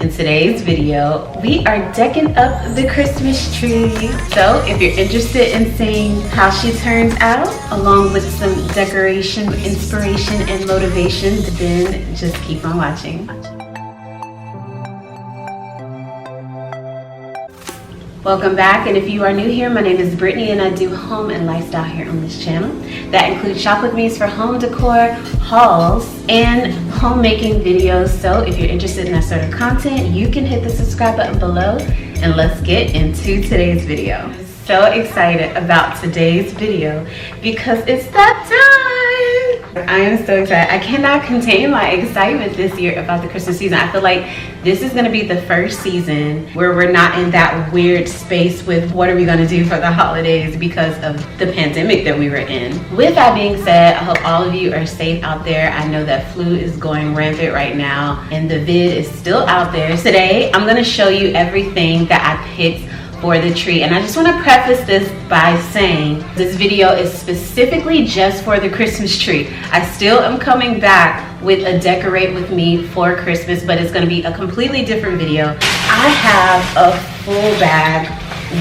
In today's video, we are decking up the Christmas tree. So if you're interested in seeing how she turns out, along with some decoration, inspiration, and motivation, then just keep on watching. Welcome back, and if you are new here, my name is Brittany and I do home and lifestyle here on this channel. That includes shop with me's for home decor, hauls, and homemaking videos. So if you're interested in that sort of content, you can hit the subscribe button below, and let's get into today's video. So excited about today's video because it's that time. I am so excited. I cannot contain my excitement this year about the Christmas season. I feel like this is going to be the first season where we're not in that weird space with what are we going to do for the holidays because of the pandemic that we were in. With that being said, I hope all of you are safe out there. I know that flu is going rampant right now and the vid is still out there. Today, I'm going to show you everything that I picked for the tree, and I just want to preface this by saying this video is specifically just for the Christmas tree. I still am coming back with a decorate with me for Christmas, but it's going to be a completely different video. I have a full bag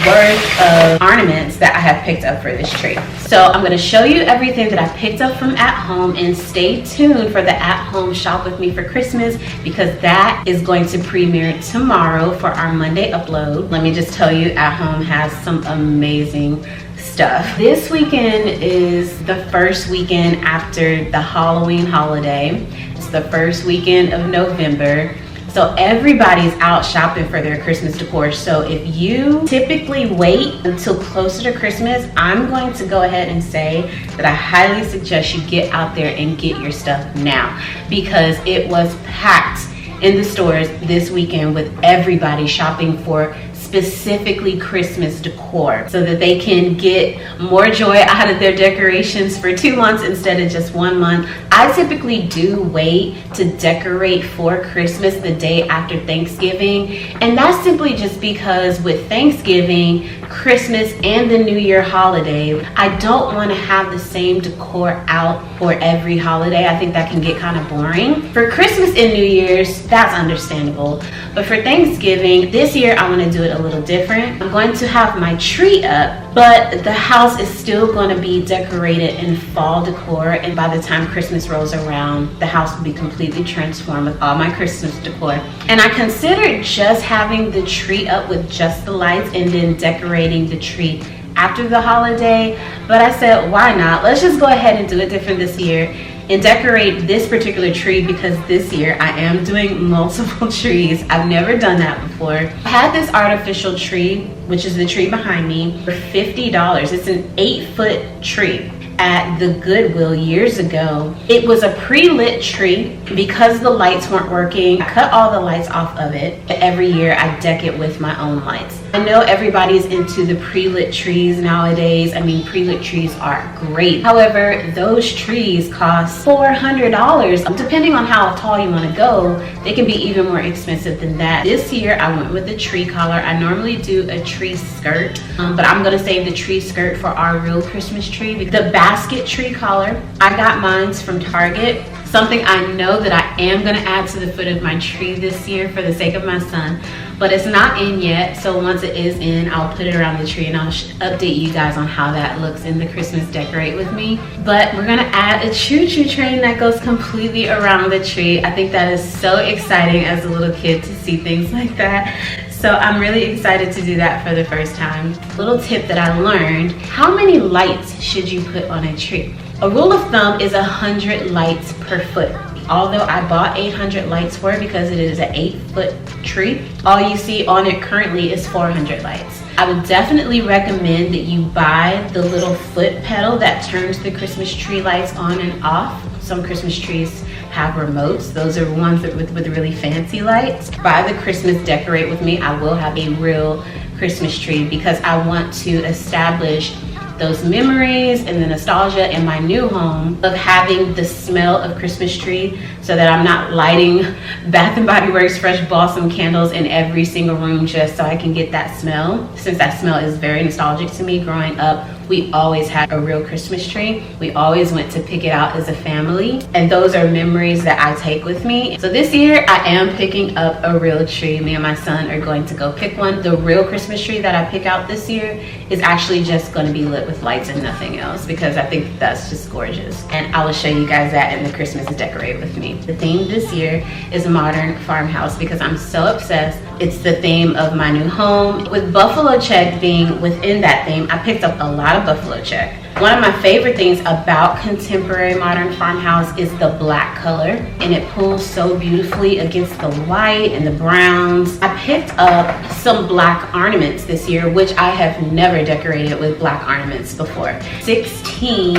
worth of ornaments that I have picked up for this tree. So I'm going to show you everything that I picked up from at home, and stay tuned for the at home shop with me for Christmas because that is going to premiere tomorrow for our Monday upload. Let me just tell you, at home has some amazing stuff. This weekend is the first weekend after the Halloween holiday. It's the first weekend of November. So everybody's out shopping for their Christmas decor. So if you typically wait until closer to Christmas, I'm going to go ahead and say that I highly suggest you get out there and get your stuff now, because it was packed in the stores this weekend with everybody shopping for specifically Christmas decor so that they can get more joy out of their decorations for 2 months instead of just 1 month. I typically do wait to decorate for Christmas the day after Thanksgiving, and that's simply just because with Thanksgiving, Christmas, and the New Year holiday, I don't want to have the same decor out for every holiday. I think that can get kind of boring. For Christmas and New Year's, that's understandable, but for Thanksgiving, this year I want to do it a little different. I'm going to have my tree up, but the house is still going to be decorated in fall decor, and by the time Christmas rolls around, the house will be completely transformed with all my Christmas decor. And I considered just having the tree up with just the lights and then decorating the tree after the holiday, but I said, why not? Let's just go ahead and do it different this year and decorate this particular tree, because this year I am doing multiple trees. I've never done that before. I had this artificial tree, which is the tree behind me, for $50. It's an 8-foot tree at the Goodwill years ago. It was a pre-lit tree. Because the lights weren't working, I cut all the lights off of it. Every year I deck it with my own lights. I know everybody's into the pre-lit trees nowadays. I mean, pre-lit trees are great. However, those trees cost $400. Depending on how tall you want to go, they can be even more expensive than that. This year I went with the tree collar. I normally do a tree skirt, but I'm gonna save the tree skirt for our real Christmas tree. The basket tree collar, I got mine from Target. Something I know that I am gonna add to the foot of my tree this year for the sake of my son, but it's not in yet. So once it is in, I'll put it around the tree and I'll update you guys on how that looks in the Christmas decorate with me. But we're gonna add a choo-choo train that goes completely around the tree. I think that is so exciting as a little kid to see things like that. So I'm really excited to do that for the first time. Little tip that I learned: how many lights should you put on a tree? A rule of thumb is 100 lights per foot. Although I bought 800 lights for it because it is an 8-foot tree, all you see on it currently is 400 lights. I would definitely recommend that you buy the little foot pedal that turns the Christmas tree lights on and off. Some Christmas trees have remotes. Those are ones that with really fancy lights. Buy the Christmas decorate with me. I will have a real Christmas tree because I want to establish those memories and the nostalgia in my new home of having the smell of Christmas tree, so that I'm not lighting Bath & Body Works Fresh Blossom candles in every single room just so I can get that smell, since that smell is very nostalgic to me growing up we always had a real Christmas tree. We always went to pick it out as a family, and those are memories that I take with me. So this year I am picking up a real tree. Me and my son are going to go pick one. The real Christmas tree that I pick out this year is actually just going to be lit with lights and nothing else, because I think that's just gorgeous. And I will show you guys that in the Christmas Decorate with me. The theme this year is modern farmhouse because I'm so obsessed. It's the theme of my new home. With buffalo check being within that theme, I picked up a lot of buffalo check. One of my favorite things about contemporary modern farmhouse is the black color, and it pulls so beautifully against the white and the browns. I picked up some black ornaments this year, which I have never decorated with black ornaments before. 16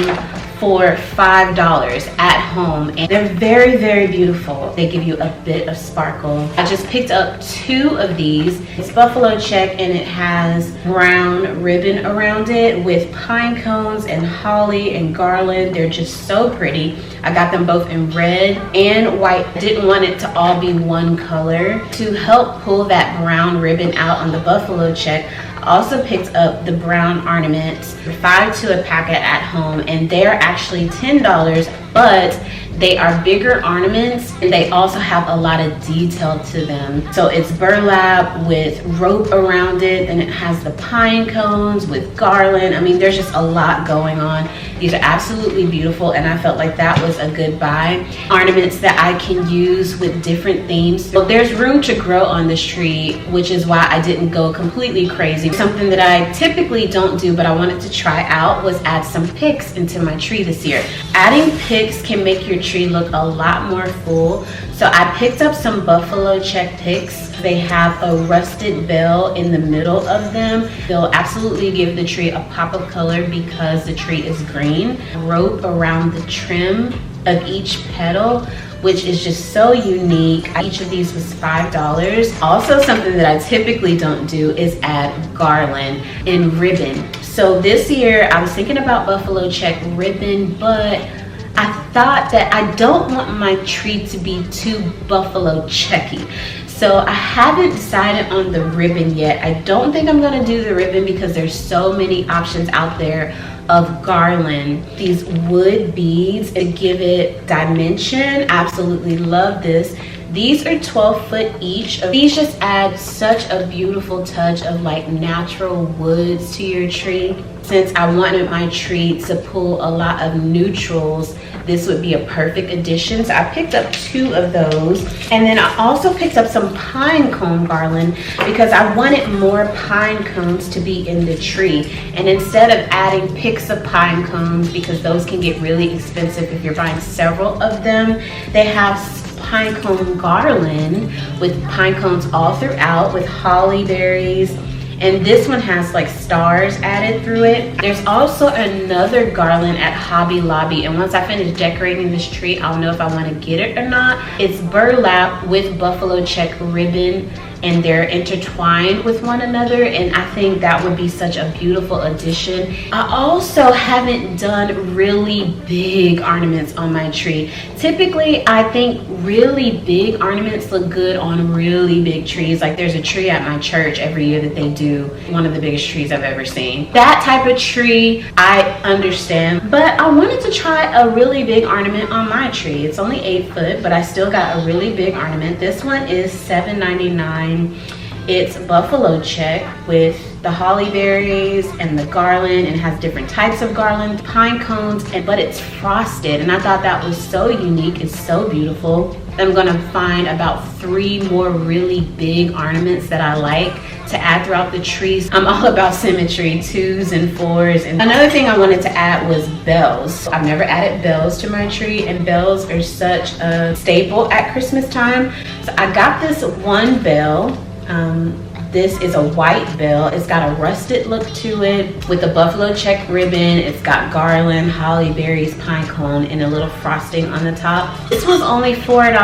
for $5 at home, and they're very, very beautiful. They give you a bit of sparkle. I just picked up 2 of these. It's buffalo check, and it has brown ribbon around it with pine cones and holly and garland. They're just so pretty. I got them both in red and white. I didn't want it to all be one color. To help pull that brown ribbon out on the buffalo check, I also picked up the brown ornaments, 5 to a packet at home, and they're actually $10, but they are bigger ornaments, and they also have a lot of detail to them. So it's burlap with rope around it, and it has the pine cones with garland. I mean, there's just a lot going on. These are absolutely beautiful, and I felt like that was a good buy. Ornaments that I can use with different themes. So there's room to grow on this tree, which is why I didn't go completely crazy. Something that I typically don't do, but I wanted to try out, was add some picks into my tree this year. Adding picks can make your tree look a lot more full. So I picked up some buffalo check picks. They have a rusted bell in the middle of them. They'll absolutely give the tree a pop of color because the tree is green. Rope around the trim of each petal, which is just so unique. Each of these was $5. Also, something that I typically don't do is add garland and ribbon. So this year I was thinking about buffalo check ribbon, but I thought that I don't want my tree to be too buffalo checky. So I haven't decided on the ribbon yet. I don't think I'm gonna do the ribbon because there's so many options out there of garland. These wood beads to give it dimension. Absolutely love this. These are 12 foot each. These just add such a beautiful touch of like natural woods to your tree. Since I wanted my tree to pull a lot of neutrals, this would be a perfect addition. So I picked up 2 of those. And then I also picked up some pine cone garland because I wanted more pine cones to be in the tree. And instead of adding picks of pine cones, because those can get really expensive if you're buying several of them, they have pine cone garland with pine cones all throughout with holly berries. And this one has like stars added through it. There's also another garland at Hobby Lobby, and once I finish decorating this tree, I'll know if I want to get it or not. It's burlap with buffalo check ribbon, and they're intertwined with one another, and I think that would be such a beautiful addition. I also haven't done really big ornaments on my tree. Typically, I think really big ornaments look good on really big trees. Like there's a tree at my church every year that they do, one of the biggest trees I've ever seen. That type of tree, I understand, but I wanted to try a really big ornament on my tree. It's only 8 foot, but I still got a really big ornament. This one is $7.99. It's buffalo check with the holly berries and the garland, and it has different types of garland, pine cones, but it's frosted, and I thought that was so unique. It's so beautiful. I'm gonna find about 3 more really big ornaments that I like to add throughout the trees. I'm all about symmetry, 2s and 4s. And another thing I wanted to add was bells. I've never added bells to my tree, and bells are such a staple at Christmas time. So I got this one bell. This is a white bell. It's got a rusted look to it with a buffalo check ribbon. It's got garland, holly berries, pine cone, and a little frosting on the top. This was only $4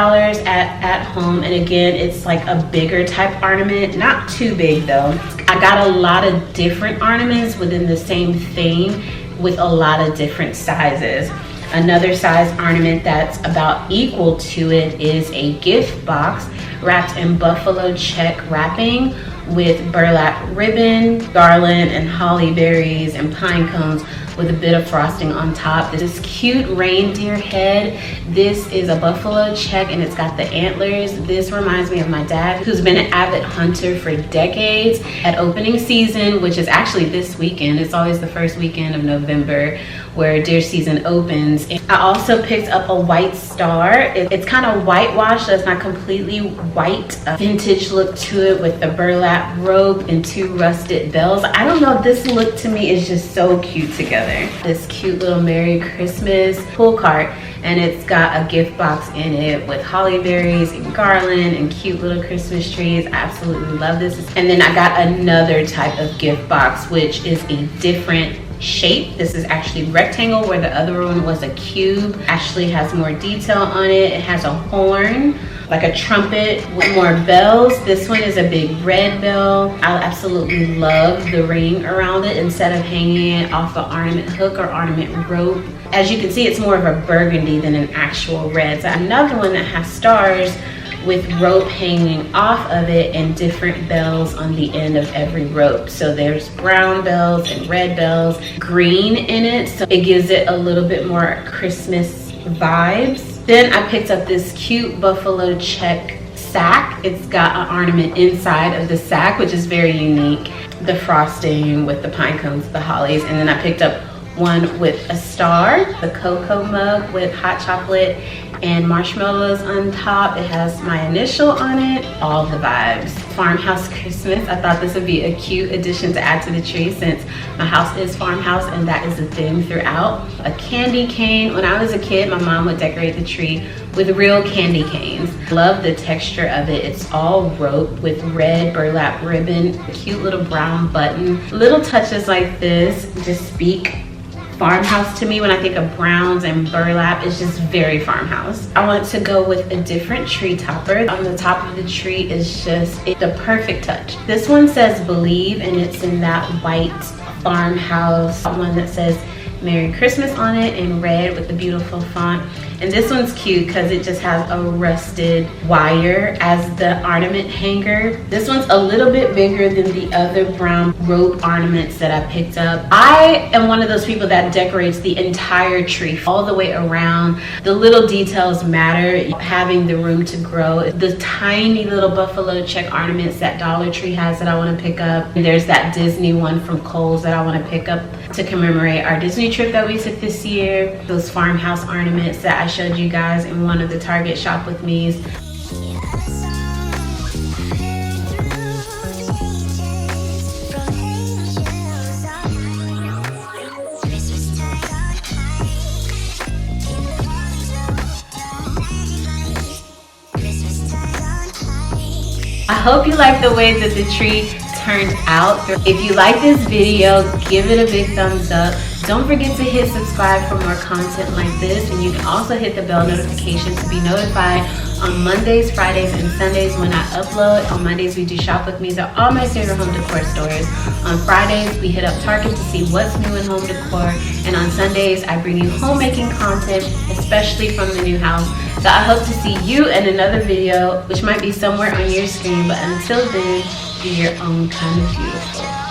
at home, and again, it's like a bigger type ornament, not too big though. I got a lot of different ornaments within the same theme with a lot of different sizes. Another size ornament that's about equal to it is a gift box wrapped in buffalo check wrapping with burlap ribbon, garland, and holly berries and pine cones with a bit of frosting on top. This cute reindeer head. This is a buffalo check and it's got the antlers. This reminds me of my dad, who's been an avid hunter for decades. At opening season, which is actually this weekend, it's always the first weekend of November where deer season opens. I also picked up a white star. It's kind of whitewashed, so it's not completely white. A vintage look to it with the burlap rope and 2 rusted bells. I don't know, this look to me is just so cute together. This cute little Merry Christmas pull cart, and it's got a gift box in it with holly berries and garland and cute little Christmas trees. I absolutely love this. And then I got another type of gift box, which is a different shape. This is actually rectangle where the other one was a cube. Actually has more detail on it. It has a horn, like a trumpet with more bells. This one is a big red bell. I absolutely love the ring around it instead of hanging it off an ornament hook or ornament rope. As you can see, it's more of a burgundy than an actual red. So another one that has stars with rope hanging off of it and different bells on the end of every rope. So there's brown bells and red bells, green in it, so it gives it a little bit more Christmas vibes. Then I picked up this cute buffalo check sack. It's got an ornament inside of the sack, which is very unique. The frosting with the pine cones, the hollies, and then I picked up one with a star, the cocoa mug with hot chocolate and marshmallows on top. It has my initial on it, all the vibes. Farmhouse Christmas. I thought this would be a cute addition to add to the tree since my house is farmhouse and that is a theme throughout. A candy cane. When I was a kid, my mom would decorate the tree with real candy canes. Love the texture of it. It's all rope with red burlap ribbon, cute little brown button. Little touches like this just speak farmhouse to me. When I think of browns and burlap, it's just very farmhouse. I want to go with a different tree topper. On the top of the tree is just the perfect touch. This one says believe, and it's in that white farmhouse one that says Merry Christmas on it in red with the beautiful font. And this one's cute because it just has a rusted wire as the ornament hanger. This one's a little bit bigger than the other brown rope ornaments that I picked up. I am one of those people that decorates the entire tree all the way around. The little details matter, having the room to grow. The tiny little buffalo check ornaments that Dollar Tree has that I want to pick up. And there's that Disney one from Kohl's that I want to pick up to commemorate our Disney trip that we took this year. Those farmhouse ornaments that I showed you guys in one of the Target Shop With Me's. I hope you like the way that the tree turned out. If you like this video, give it a big thumbs up. Don't forget to hit subscribe for more content like this, and you can also hit the bell notification to be notified on Mondays, Fridays, and Sundays when I upload. On Mondays we do Shop With Me's at all my favorite home decor stores. On Fridays we hit up Target to see what's new in home decor, and on Sundays I bring you homemaking content, especially from the new house. So I hope to see you in another video, which might be somewhere on your screen, but until then, be your own kind of beautiful.